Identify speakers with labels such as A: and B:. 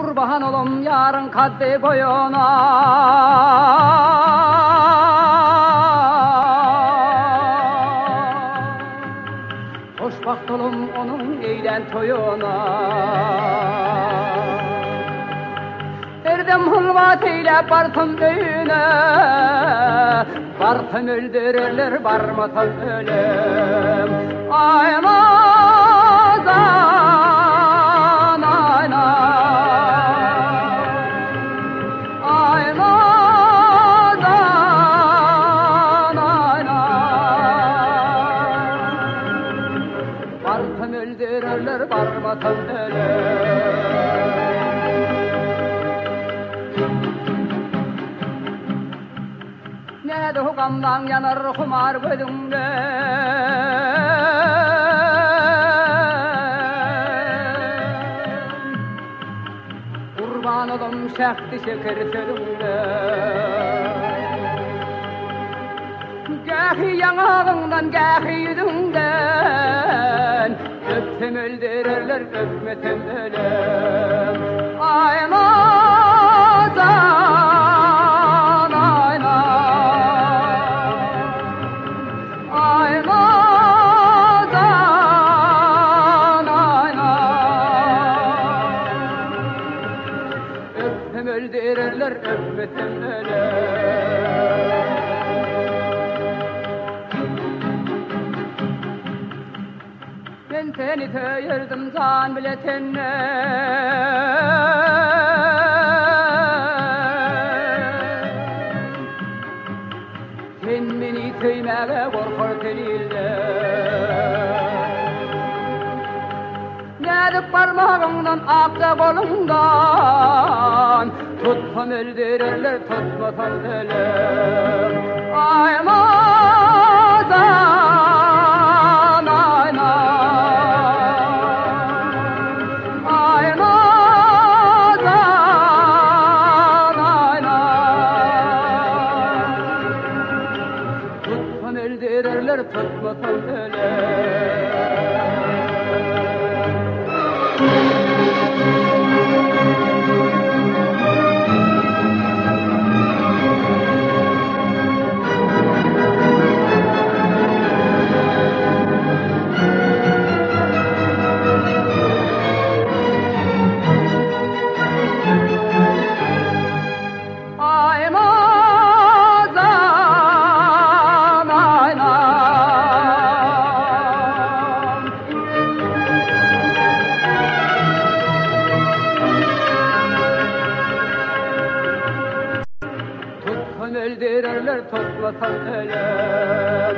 A: Kurban olum yarın kaddi boyuna. Hoşbaht olum onun eğlen toyuna. Erdem hulvat eyle bartım böyüne. Bartım öldürürler barmatan ölüm. Aymazan ayna. Aymazan ayna. Bartım öldürürler barmatan ölüm. Ne de hukamdan yanar kumar gözümde. Kurban olum şehdi şeker sözümde. Gâhi yanağından gâhi yüzünden. Öpsem öldürürler öpmesem ölüm. Aymazan ayna. Aymazan ayna. Öpsem öldürürler öpmesem ölüm. Ben seni töyürdüm can biletenle. Sen beni töymeye korkar telilde. Nedip parmağından aksa kolundan. Tutsam öldürürler tutmasam ölüm. Aymazan ayna. Aymazan ayna. Tutsam öldürürler tutmasam ölüm. Aymazan ayna. Tutsam öldürürler tutmasam ölüm.